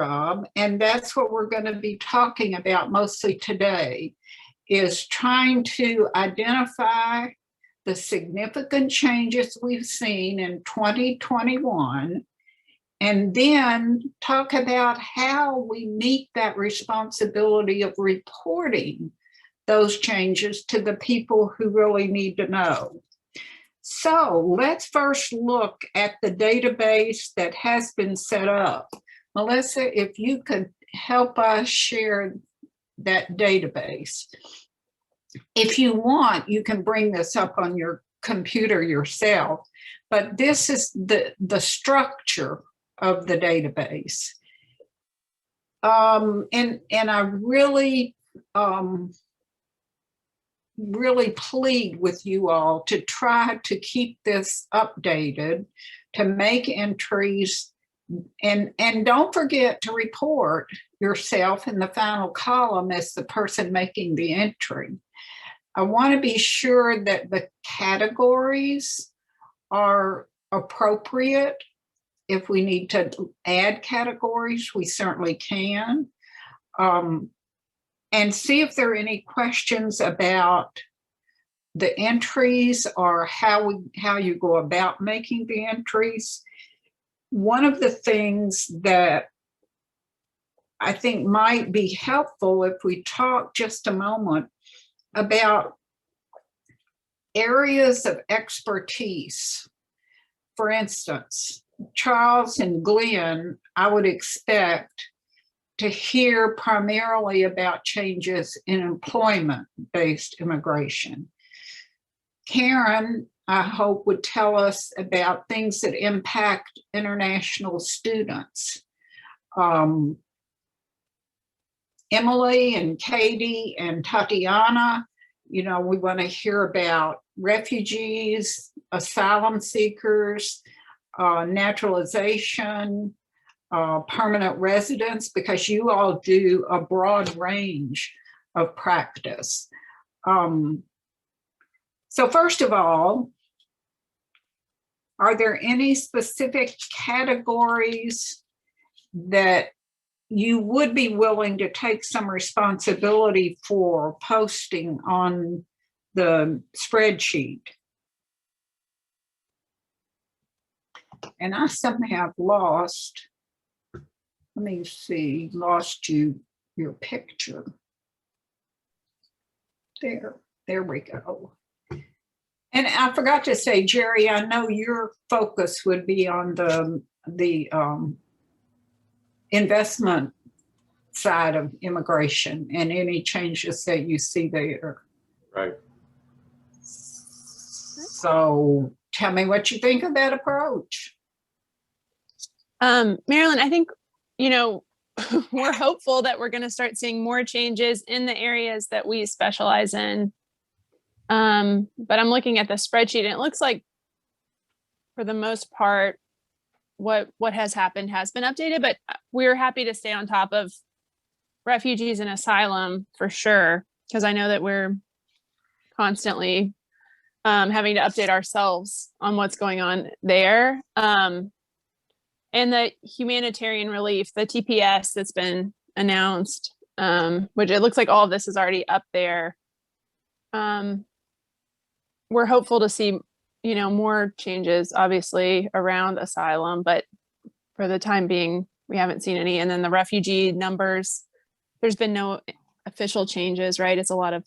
job, and that's what we're going to be talking about mostly today, is trying to identify the significant changes we've seen in 2021, and then talk about how we meet that responsibility of reporting those changes to the people who really need to know. So let's first look at the database that has been set up. Melissa, if you could help us share that database. If you want, you can bring this up on your computer yourself, but this is the structure of the database. And I really plead with you all to try to keep this updated, to make entries, and don't forget to report yourself in the final column as the person making the entry. I want to be sure that the categories are appropriate. If we need to add categories, we certainly can. And see if there are any questions about the entries or how you go about making the entries. One of the things that I think might be helpful if we talk just a moment about areas of expertise. For instance, Charles and Glenn, I would expect to hear primarily about changes in employment-based immigration. Karen, I hope, would tell us about things that impact international students. Emily and Katie and Tatiana, we want to hear about refugees, asylum seekers, naturalization, permanent residents, because you all do a broad range of practice. So first of all, are there any specific categories that you would be willing to take some responsibility for posting on the spreadsheet? And I somehow lost, let me see, lost your picture. There we go. And I forgot to say, Jerry, I know your focus would be on the investment side of immigration and any changes that you see there. Right. So tell me what you think of that approach. Marilyn, I think, we're hopeful that we're going to start seeing more changes in the areas that we specialize in. But I'm looking at the spreadsheet and it looks like for the most part, what has happened has been updated, but we're happy to stay on top of refugees and asylum for sure, because I know that we're constantly having to update ourselves on what's going on there. And the humanitarian relief, the TPS that's been announced, which it looks like all of this is already up there. We're hopeful to see more changes, obviously, around asylum, but for the time being, we haven't seen any. And then the refugee numbers, there's been no official changes, right? It's a lot of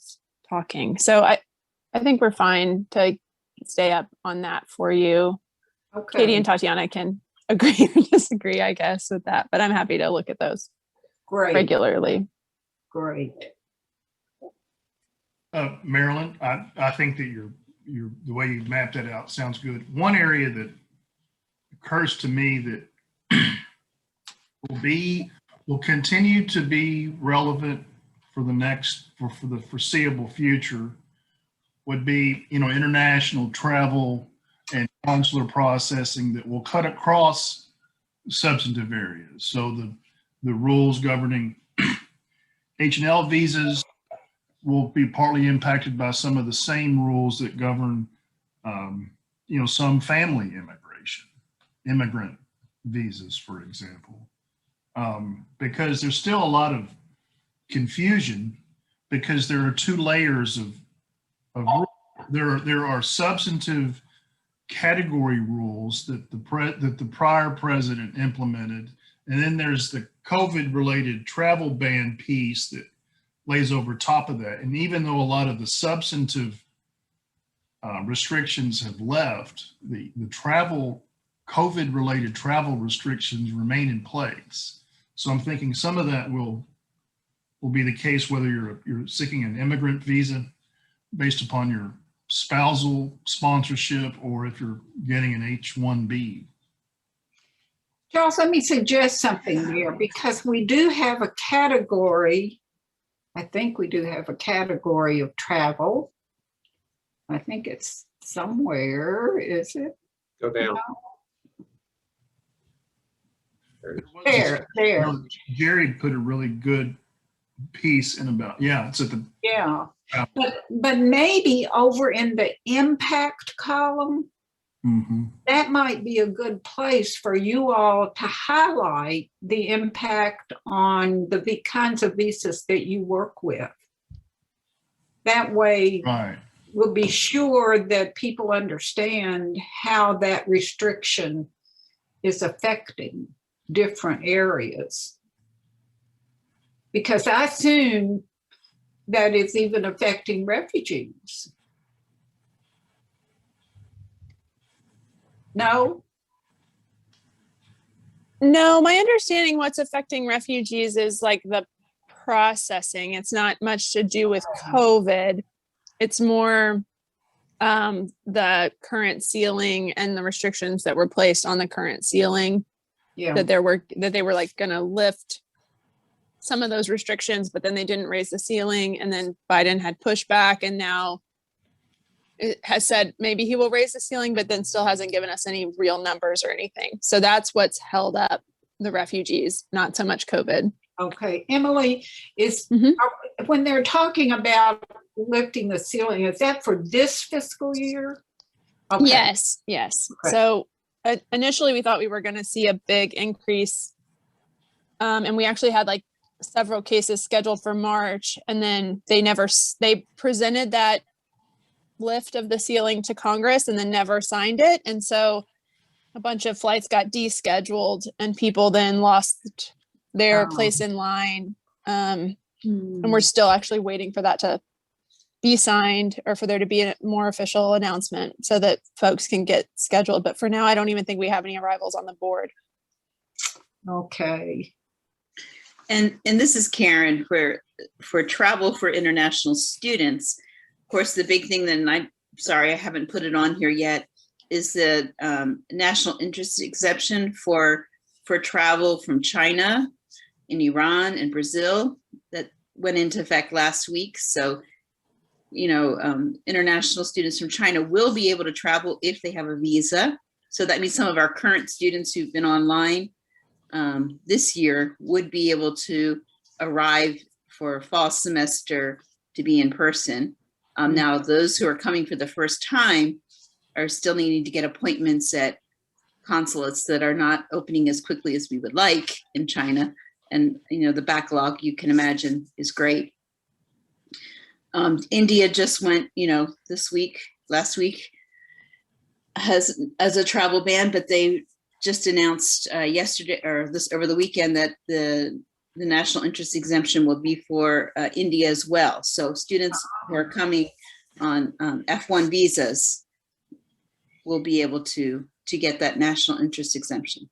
talking. So I think we're fine to stay up on that for you. Okay. Katie and Tatiana can agree or disagree, I guess, with that, but I'm happy to look at those regularly. Great. Marilyn, I think that the way you mapped that out sounds good. One area that occurs to me that will continue to be relevant for the foreseeable future would be, international travel and consular processing that will cut across substantive areas. So the rules governing H&L visas will be partly impacted by some of the same rules that govern, some family immigration, immigrant visas, for example. because there's still a lot of confusion because there are two layers of there are substantive category rules that the prior president implemented, and then there's the COVID related travel ban piece that lays over top of that. And even though a lot of the substantive restrictions have left, the COVID related travel restrictions remain in place. So I'm thinking some of that will be the case whether you're seeking an immigrant visa based upon your spousal sponsorship or if you're getting an H-1B. Charles, let me suggest something here, because we do have a category. I think we do have a category of travel. I think it's somewhere, is it? Go down. There. Jerry put a really good piece in about, yeah, it's at the. Yeah, but maybe over in the impact column, that might be a good place for you all to highlight the impact on the kinds of visas that you work with. That way, Right. we'll be sure that people understand how that restriction is affecting different areas. Because I assume that it's even affecting refugees. No? No, my understanding what's affecting refugees is like the processing. It's not much to do with COVID. It's more the current ceiling and the restrictions that were placed on the current ceiling. Yeah. That they were like going to lift some of those restrictions, but then they didn't raise the ceiling, and then Biden had pushback, and now it has said maybe he will raise the ceiling, but then still hasn't given us any real numbers or anything. So that's what's held up the refugees, not so much COVID. Okay, Emily, when they're talking about lifting the ceiling, is that for this fiscal year? Okay. Yes. Okay. So initially we thought we were going to see a big increase, and we actually had like several cases scheduled for March, and then they presented that lift of the ceiling to Congress and then never signed it. And so a bunch of flights got descheduled and people then lost their place in line. And we're still actually waiting for that to be signed or for there to be a more official announcement so that folks can get scheduled. But for now, I don't even think we have any arrivals on the board. Okay. And this is Karen for travel for international students. Of course, the big thing that, and I'm sorry, I haven't put it on here yet, is the national interest exemption for travel from China and Iran and Brazil that went into effect last week. So, international students from China will be able to travel if they have a visa. So that means some of our current students who've been online this year would be able to arrive for fall semester to be in person. Now, those who are coming for the first time are still needing to get appointments at consulates that are not opening as quickly as we would like in China. And, the backlog, you can imagine, is great. India just went, last week, has as a travel ban, but they just announced yesterday or over the weekend that the national interest exemption will be for India as well. So students who are coming on F1 visas will be able to get that national interest exemption.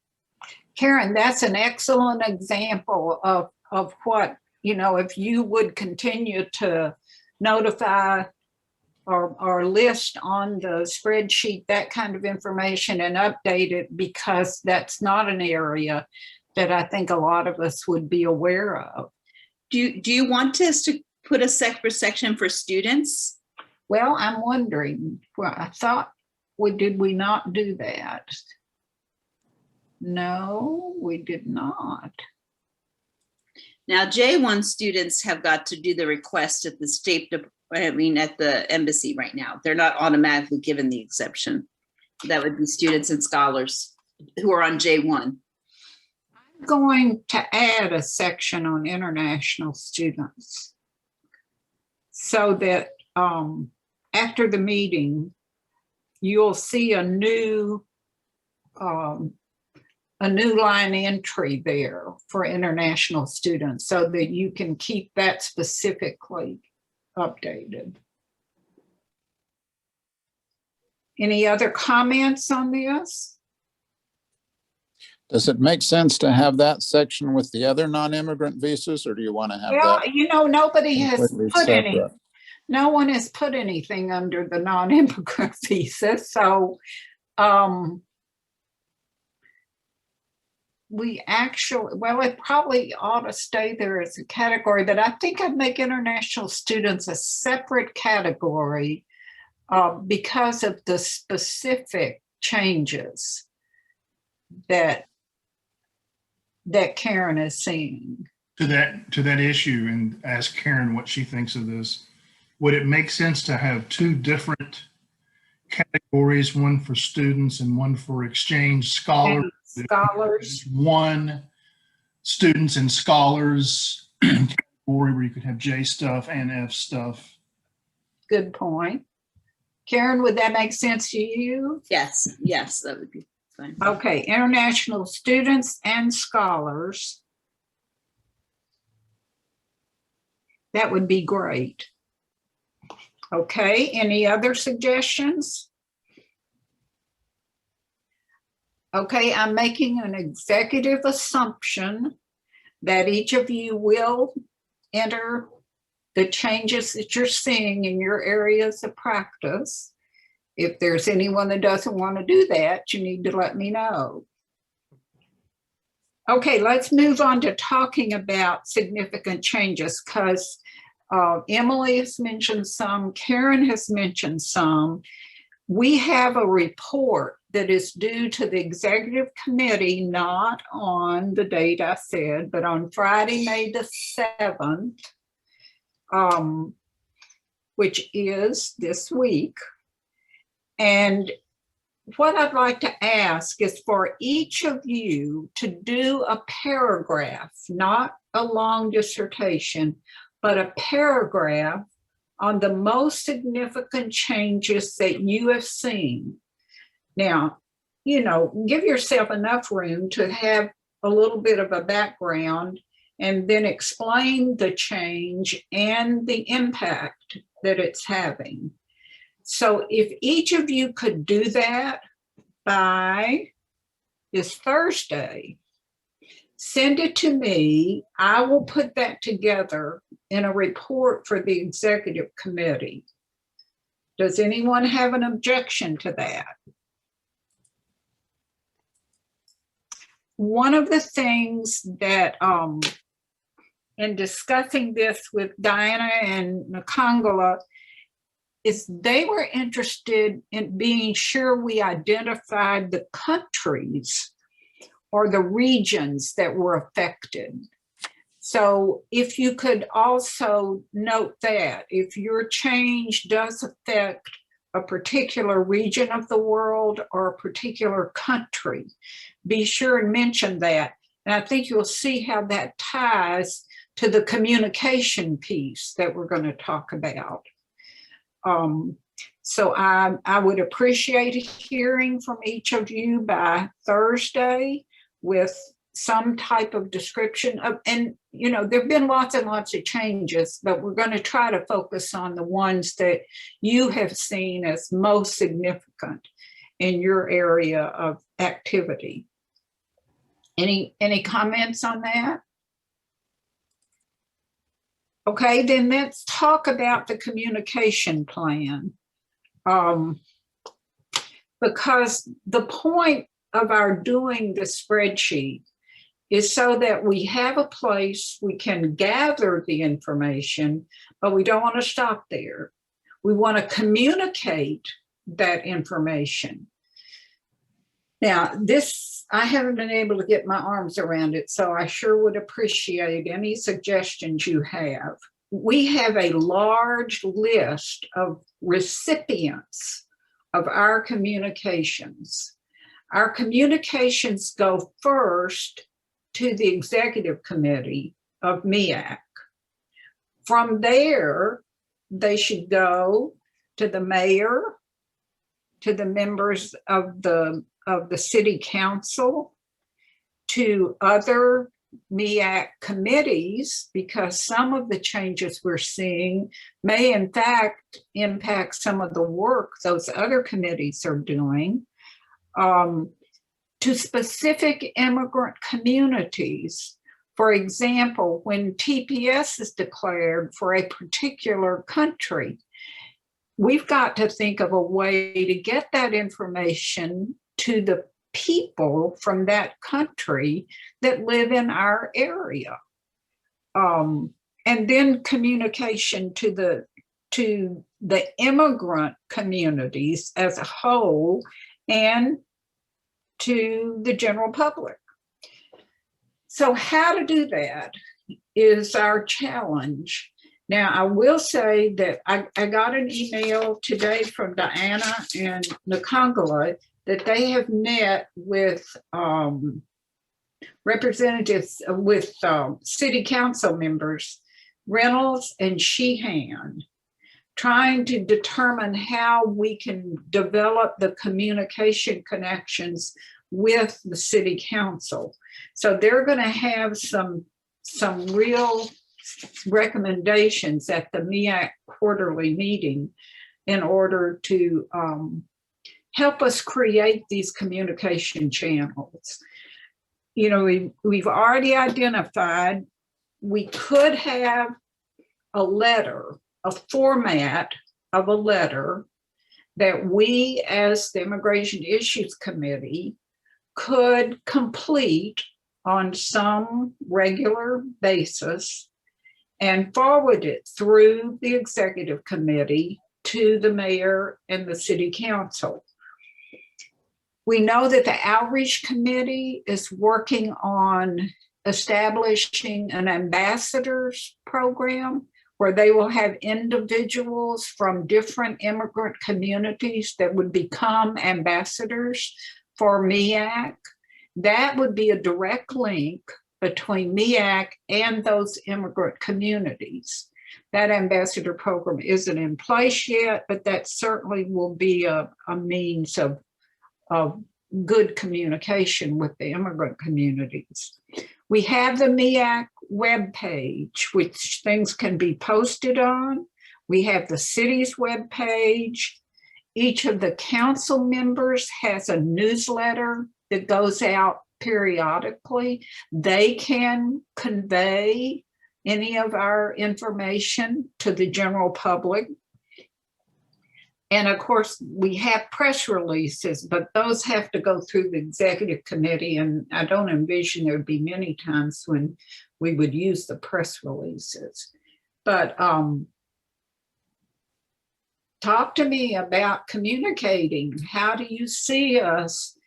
Karen, that's an excellent example of what, if you would continue to notify or list on the spreadsheet that kind of information and update it, because that's not an area that I think a lot of us would be aware of. Do you want us to put a separate section for students? Well, I'm wondering, I thought did we not do that? No, we did not. Now, J1 students have got to do the request at the at the embassy right now. They're not automatically given the exception. That would be students and scholars who are on J1. I'm going to add a section on international students so that after the meeting, you'll see a new line entry there for international students so that you can keep that specifically updated. Any other comments on this? Does it make sense to have that section with the other non-immigrant visas, or do you want to have Well, that you know, nobody has completely put any, separate? no one has put anything under the non-immigrant visa. So we actually, well, it probably ought to stay there as a category, but I think I'd make international students a separate category because of the specific changes that Karen is seeing. To that issue, and ask Karen what she thinks of this. Would it make sense to have two different categories, one for students and one for exchange scholars? And scholars. One students and scholars category where you could have J stuff and F stuff. Good point. Karen, would that make sense to you? Yes, that would be fine. Okay, international students and scholars. That would be great. Okay, any other suggestions? Okay, I'm making an executive assumption that each of you will enter the changes that you're seeing in your areas of practice. If there's anyone that doesn't want to do that, you need to let me know. Okay, let's move on to talking about significant changes, because Emily has mentioned some, Karen has mentioned some. We have a report that is due to the executive committee, not on the date I said, but on Friday, May the 7th, which is this week. And what I'd like to ask is for each of you to do a paragraph, not a long dissertation, but a paragraph on the most significant changes that you have seen. Now, you know, give yourself enough room to have a little bit of a background and then explain the change and the impact that it's having. So if each of you could do that by this Thursday, send it to me. I will put that together in a report for the executive committee. Does anyone have an objection to that? One of the things that in discussing this with Diana and Nakangala is they were interested in being sure we identified the countries or the regions that were affected. So if you could also note that if your change does affect a particular region of the world or a particular country, be sure and mention that. And I think you'll see how that ties to the communication piece that we're going to talk about. So I would appreciate hearing from each of you by Thursday with some type of description of, and you know, there've been lots and lots of changes, but we're going to try to focus on the ones that you have seen as most significant in your area of activity. Any comments on that? Okay, then let's talk about the communication plan. Because the point of our doing the spreadsheet is so that we have a place we can gather the information, but we don't want to stop there. We want to communicate that information. Now, this, I haven't been able to get my arms around it, so I sure would appreciate any suggestions you have. We have a large list of recipients of our communications. Our communications go first to the executive committee of MIAAC. From there, they should go to the mayor, to the members of the city council, to other MIAAC committees, because some of the changes we're seeing may in fact impact some of the work those other committees are doing, to specific immigrant communities. For example, when TPS is declared for a particular country, we've got to think of a way to get that information to the people from that country that live in our area. And then communication to the immigrant communities as a whole and to the general public. So how to do that is our challenge. Now, I will say that I got an email today from Diana and Nakongala that they have met with representatives, with city council members, Reynolds and Sheehan, trying to determine how we can develop the communication connections with the city council. So they're going to have some real recommendations at the MIAAC quarterly meeting in order to help us create these communication channels. You know, we've already identified we could have a letter, a format of a letter that we as the Immigration Issues Committee could complete on some regular basis and forward it through the executive committee to the mayor and the city council. We know that the outreach committee is working on establishing an ambassadors program where they will have individuals from different immigrant communities that would become ambassadors for MIAAC. That would be a direct link between MIAAC and those immigrant communities. That ambassador program isn't in place yet, but that certainly will be a means of good communication with the immigrant communities. We have the MIAAC webpage, which things can be posted on. We have the city's webpage. Each of the council members has a newsletter that goes out periodically. They can convey any of our information to the general public. And of course, we have press releases, but those have to go through the executive committee. And I don't envision there'd be many times when we would use the press releases. But talk to me about communicating. How do you see us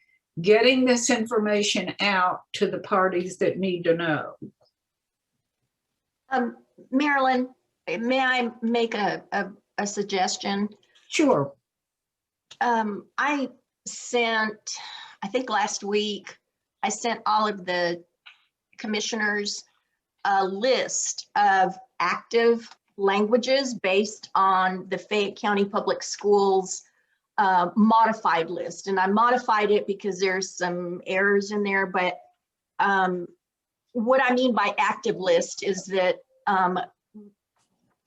getting this information out to the parties that need to know? Marilyn, may I make a suggestion? Sure. I sent, I think last week, I sent all of the commissioners a list of active languages based on the Fayette County Public Schools modified list. And I modified it because there's some errors in there, but what I mean by active list is that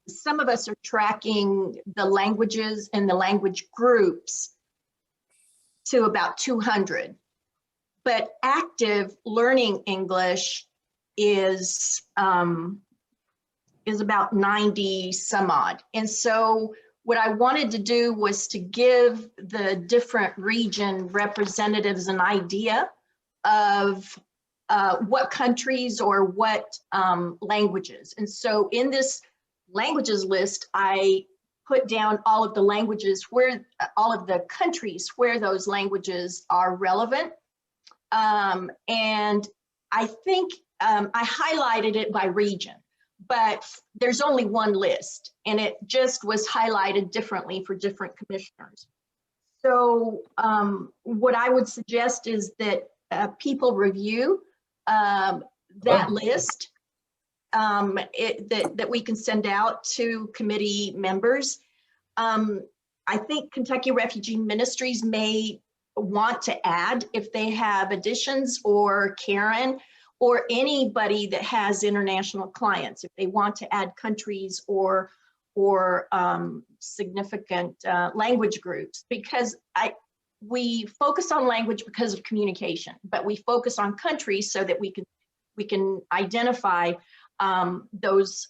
some of us are tracking the languages and the language groups to about 200, but active learning English is about 90 some odd. And so what I wanted to do was to give the different region representatives an idea of what countries or what languages. And so in this languages list, I put down all of the languages where, all of the countries where those languages are relevant. And I think I highlighted it by region, but there's only one list and it just was highlighted differently for different commissioners. So what I would suggest is that people review that list that we can send out to committee members. I think Kentucky Refugee Ministries may want to add if they have additions, or Karen, or anybody that has international clients, if they want to add countries or significant language groups, because we focus on language because of communication, but we focus on countries so that we can identify those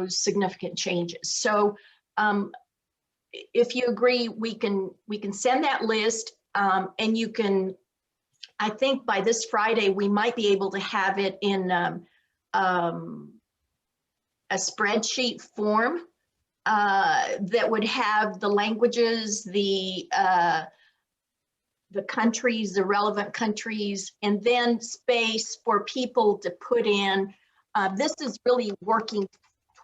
significant changes. So if you agree, we can send that list, and you can, I think by this Friday, we might be able to have it in a spreadsheet form that would have the languages, the countries, the relevant countries, and then space for people to put in. This is really working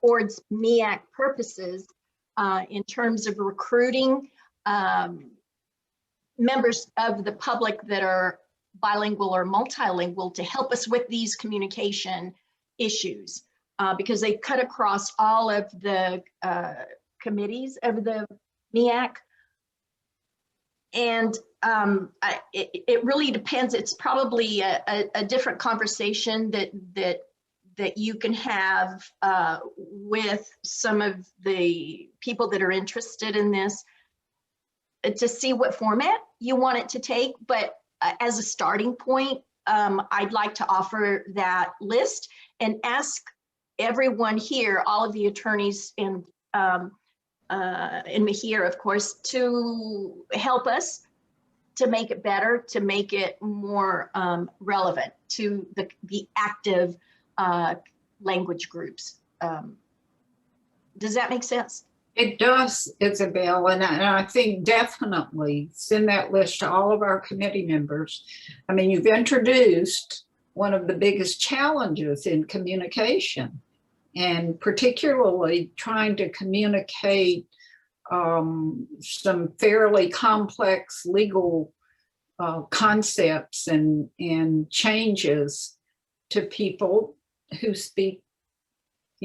towards MIAAC purposes in terms of recruiting members of the public that are bilingual or multilingual to help us with these communication issues, because they cut across all of the committees of the MIAAC. And it really depends. It's probably a different conversation that you can have with some of the people that are interested in this, to see what format you want it to take. But as a starting point, I'd like to offer that list and ask everyone here, all of the attorneys and me here, of course, to help us to make it better, to make it more relevant to the active language groups. Does that make sense? It does, Isabel, and I think definitely send that list to all of our committee members. I mean, you've introduced one of the biggest challenges in communication, and particularly trying to communicate some fairly complex legal concepts and changes to people who speak,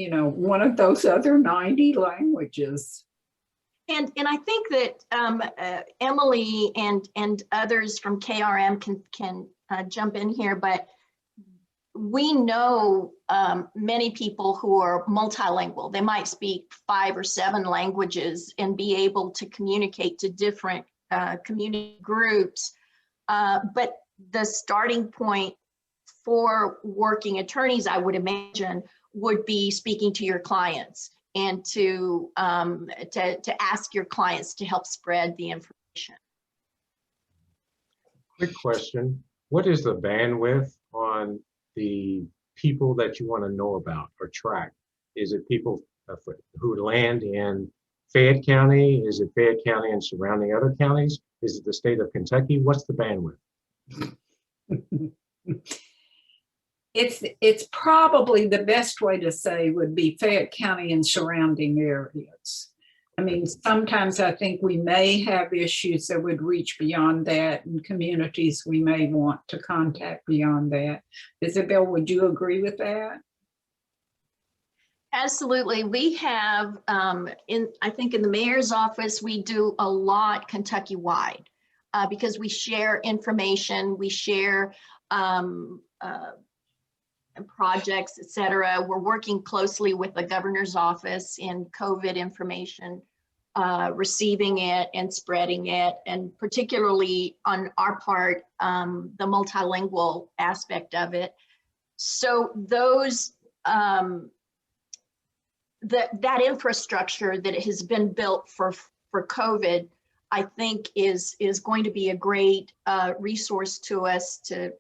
one of those other 90 languages. And I think that Emily and others from KRM can jump in here, but we know many people who are multilingual. They might speak 5 or 7 languages and be able to communicate to different community groups. But the starting point for working attorneys, I would imagine, would be speaking to your clients and to ask your clients to help spread the information. Quick question. What is the bandwidth on the people that you want to know about or track? Is it people who land in Fayette County? Is it Fayette County and surrounding other counties? Is it the state of Kentucky? What's the bandwidth? It's probably the best way to say would be Fayette County and surrounding areas. I mean, sometimes I think we may have issues that would reach beyond that, and communities we may want to contact beyond that. Isabel, would you agree with that? Absolutely. We have, I think in the mayor's office, we do a lot Kentucky-wide because we share information, we share projects, et cetera. We're working closely with the governor's office in COVID information, receiving it and spreading it, and particularly on our part, the multilingual aspect of it. So those, that infrastructure that has been built for COVID, I think is going to be a great resource to us to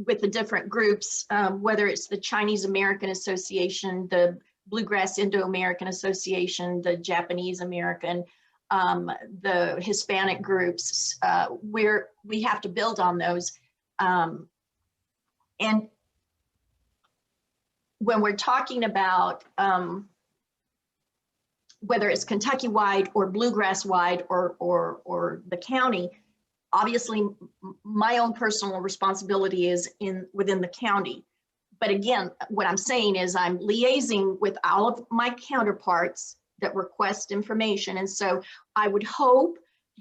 with the different groups, whether it's the Chinese American Association, the Bluegrass Indo-American Association, the Japanese American, the Hispanic groups, where we have to build on those. And when we're talking about whether it's Kentucky-wide or Bluegrass-wide or the county, obviously my own personal responsibility is within the county. But again, what I'm saying is I'm liaising with all of my counterparts that request information. And so I would hope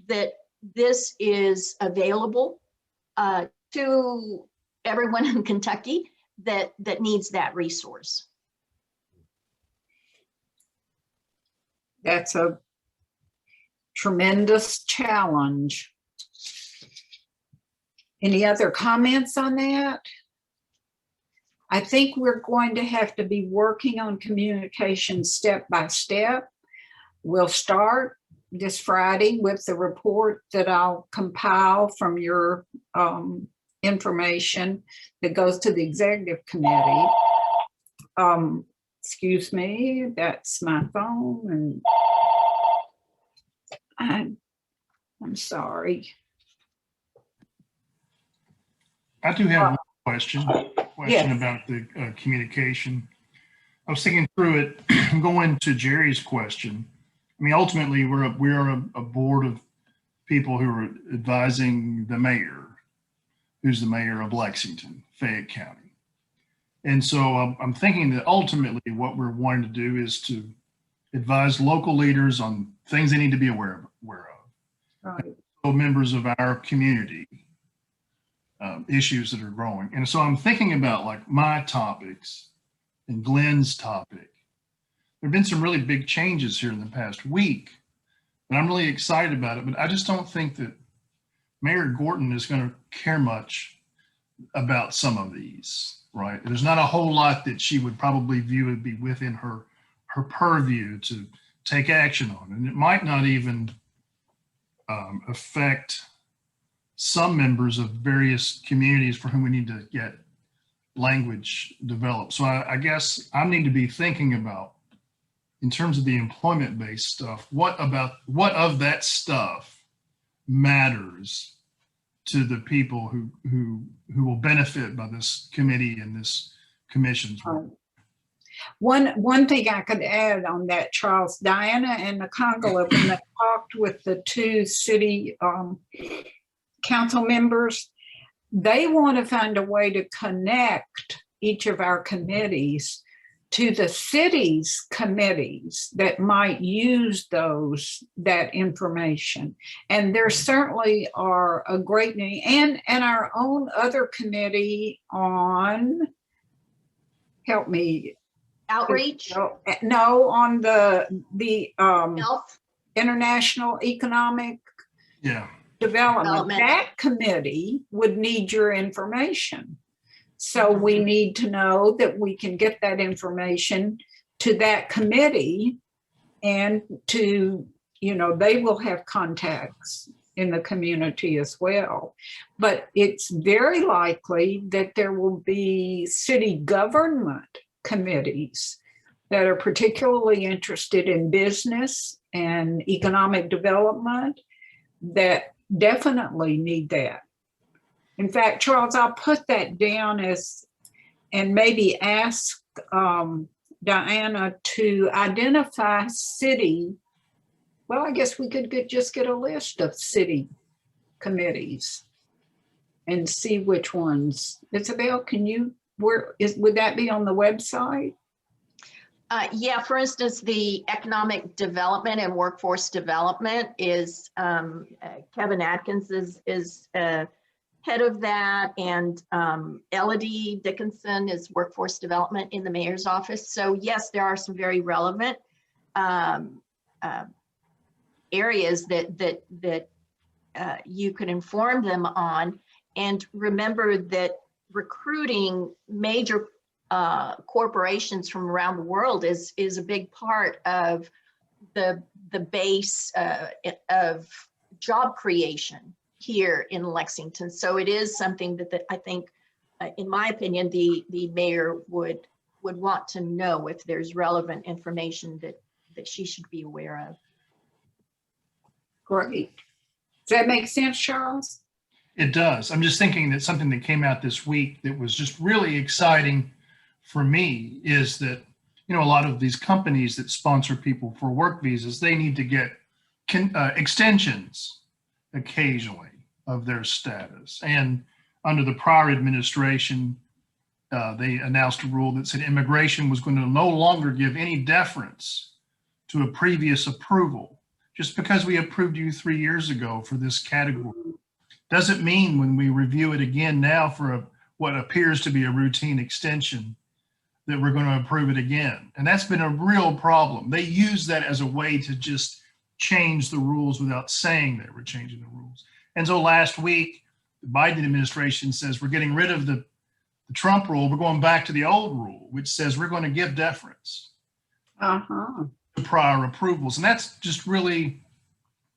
that this is available to everyone in Kentucky that needs that resource. That's a tremendous challenge. Any other comments on that? I think we're going to have to be working on communication step by step. We'll start this Friday with the report that I'll compile from your information that goes to the executive committee. Excuse me, that's my phone, and I'm sorry. I do have one question Yes. about the communication. I was thinking through it, going to Jerry's question. I mean, ultimately, we are a board of people who are advising the mayor, who's the mayor of Lexington, Fayette County. And so I'm thinking that ultimately what we're wanting to do is to advise local leaders on things they need to be aware of. Right. So members of our community, issues that are growing. And so I'm thinking about like my topics and Glenn's topic. There have been some really big changes here in the past week, and I'm really excited about it, but I just don't think that Mayor Gorton is going to care much about some of these, right? There's not a whole lot that she would probably view would be within her purview to take action on. And it might not even affect some members of various communities for whom we need to get language developed. So I guess I need to be thinking about, in terms of the employment-based stuff, what of that stuff matters to the people who will benefit by this committee and this commission's work. One thing I could add on that, Charles, Diana and the Congolese, when they talked with the two city council members, they want to find a way to connect each of our committees to the city's committees that might use that information. And there certainly are a great many, and our own other committee on, help me. Outreach? No, on the Health? International Economic Development. That committee would need your information. So we need to know that we can get that information to that committee, and to, they will have contacts in the community as well. But it's very likely that there will be city government committees that are particularly interested in business and economic development that definitely need that. In fact, Charles, I'll put that down and maybe ask Diana to identify well, I guess we could just get a list of city committees and see which ones. Isabel, would that be on the website? Yeah, for instance, the economic development and workforce development is, Kevin Atkins is head of that, and Elodie Dickinson is workforce development in the mayor's office. So yes, there are some very relevant areas that you could inform them on. And remember that recruiting major corporations from around the world is a big part of the base of job creation here in Lexington. So it is something that I think, in my opinion, the mayor would want to know if there's relevant information that she should be aware of. Great. Does that make sense, Charles? It does. I'm just thinking that something that came out this week that was just really exciting for me is that, a lot of these companies that sponsor people for work visas, they need to get extensions occasionally. of their status. And under the prior administration, they announced a rule that said immigration was going to no longer give any deference to a previous approval. Just because we approved you 3 years ago for this category doesn't mean when we review it again now for what appears to be a routine extension that we're going to approve it again. And that's been a real problem. They use that as a way to just change the rules without saying they were changing the rules. And so last week, the Biden administration says we're getting rid of the Trump rule. We're going back to the old rule, which says we're going to give deference to prior approvals. And that's just really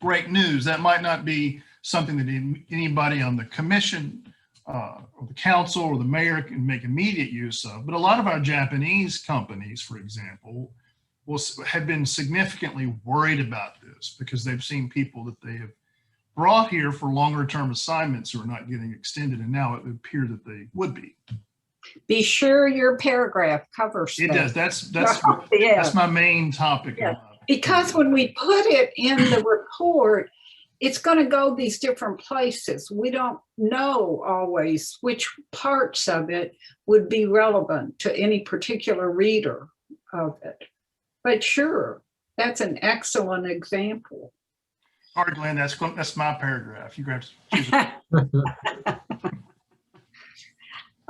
great news. That might not be something that anybody on the commission or the council or the mayor can make immediate use of. But a lot of our Japanese companies, for example, have been significantly worried about this because they've seen people that they have brought here for longer term assignments who are not getting extended. And now it would appear that they would be. Be sure your paragraph covers It that. does. Yeah. That's my main topic. Yeah. Because when we put it in the report, it's going to go these different places. We don't know always which parts of it would be relevant to any particular reader of it. But sure, that's an excellent example. Sorry, Glenn, that's my paragraph. You grab it.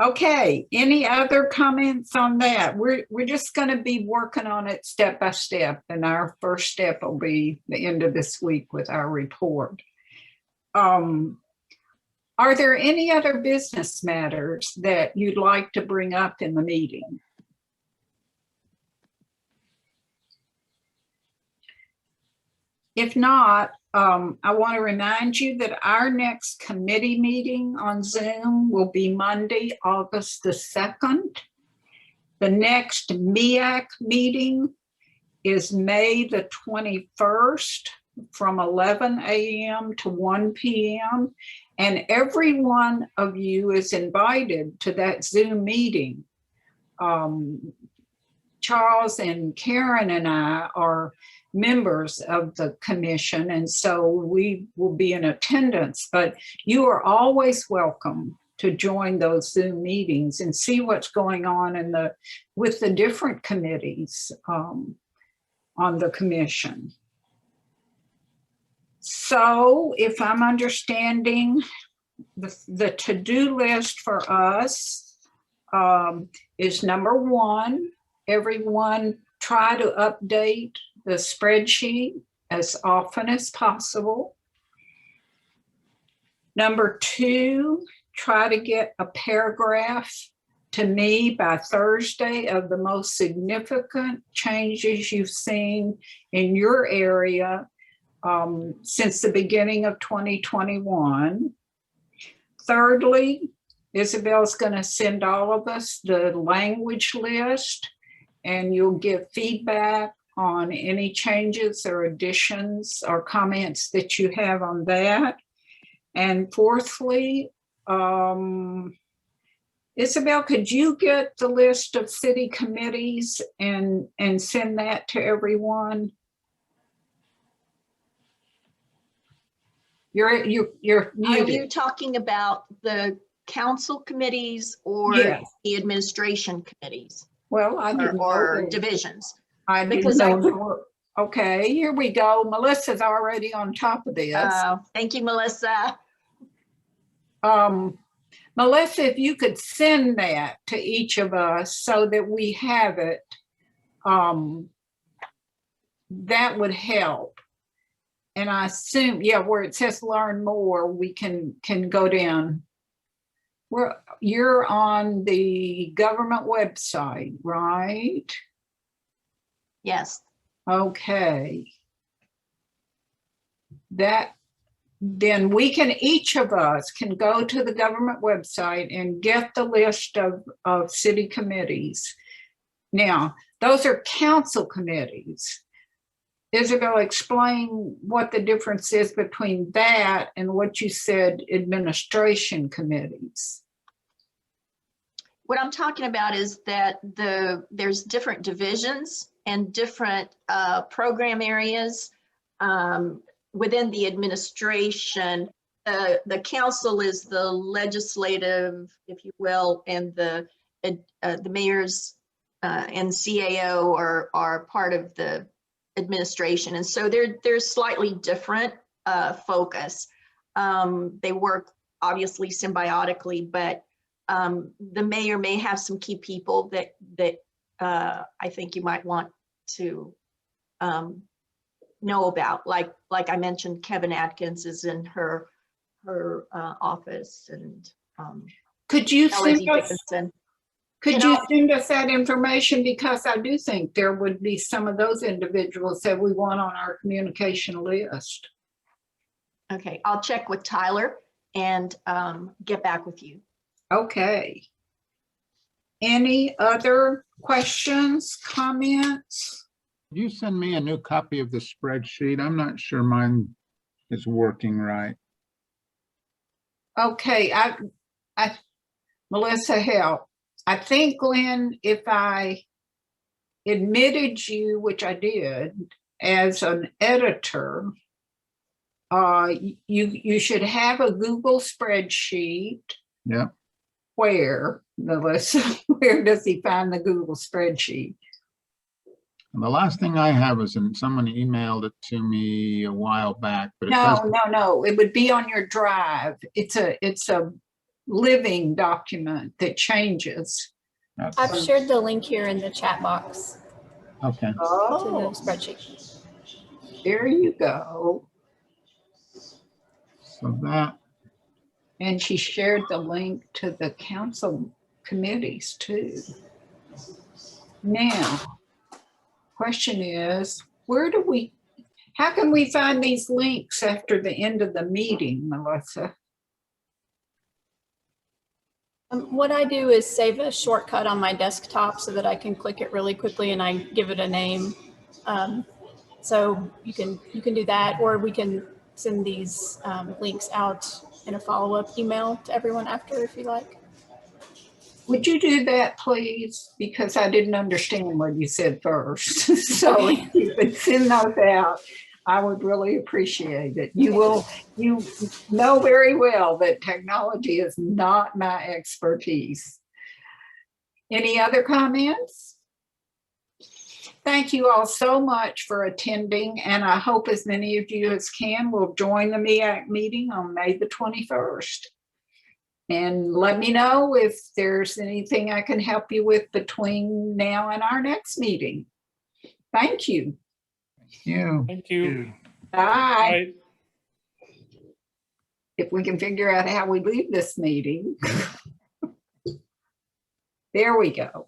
Okay, any other comments on that? We're just going to be working on it step by step, and our first step will be the end of this week with our report. Are there any other business matters that you'd like to bring up in the meeting? If not, I want to remind you that our next committee meeting on Zoom will be Monday, August the 2nd. The next MIAAC meeting is May the 21st from 11 a.m. to 1 p.m. And every one of you is invited to that Zoom meeting. Charles and Karen and I are members of the commission, and so we will be in attendance, but you are always welcome to join those Zoom meetings and see what's going on with the different committees on the commission. So if I'm understanding, the to-do list for us is number one, everyone try to update the spreadsheet as often as possible. Number two, try to get a paragraph to me by Thursday of the most significant changes you've seen in your area since the beginning of 2021. Thirdly, Isabel's going to send all of us the language list, and you'll give feedback on any changes or additions or comments that you have on that. And fourthly, Isabel, could you get the list of city committees and send that to everyone? You're Are muted. you talking about the council committees or Yes. the administration committees Well, I didn't or know. divisions? I didn't because know there were. Okay, here we go. Melissa's already on top of this. Thank you, Melissa. Melissa, if you could send that to each of us so that we have it, that would help. And I assume, yeah, where it says learn more, we can go down. You're on the government website, right? Yes. Okay. Then we can, each of us can go to the government website and get the list of city committees. Now, those are council committees. Isabel, explain what the difference is between that and what you said, administration committees. What I'm talking about is that there's different divisions and different program areas within the administration the council is the legislative, if you will, and the mayors and CAO are part of the administration. And so they're slightly different focus. They work obviously symbiotically, but the mayor may have some key people that I think you might want to know about. Like I mentioned, Kevin Atkins is in her office, and Could you Melody send us, Dickinson. could And you I'll- send us that information? Because I do think there would be some of those individuals that we want on our communication list. Okay, I'll check with Tyler and get back with you. Okay. Any other questions, comments? You send me a new copy of the spreadsheet. I'm not sure mine is working right. Okay, Melissa, help. I think, Glenn, if I admitted you, which I did, as an editor, you should have a Google spreadsheet. Yeah. Where, Melissa, where does he find the Google spreadsheet? And the last thing I have is someone emailed it to me a while back, but it No, doesn't. no, it would be on your drive. It's a living document that changes. I've shared the link here in the chat box Okay. to the Oh, spreadsheet. there you go. So that, And she shared the link to the council committees too. Now, question is, how can we find these links after the end of the meeting, Melissa? What I do is save a shortcut on my desktop so that I can click it really quickly and I give it a name. So you can do that, or we can send these links out in a follow-up email to everyone after, if you like. Would you do that, please? Because I didn't understand what you said first. So if you could send those out, I would really appreciate it. You know very well that technology is not my expertise. Any other comments? Thank you all so much for attending, and I hope as many of you as can will join the MIAAC meeting on May the 21st. And let me know if there's anything I can help you with between now and our next meeting. Thank you. thank you. Thank you. Bye. Bye. If we can figure out how we leave this meeting. There we go.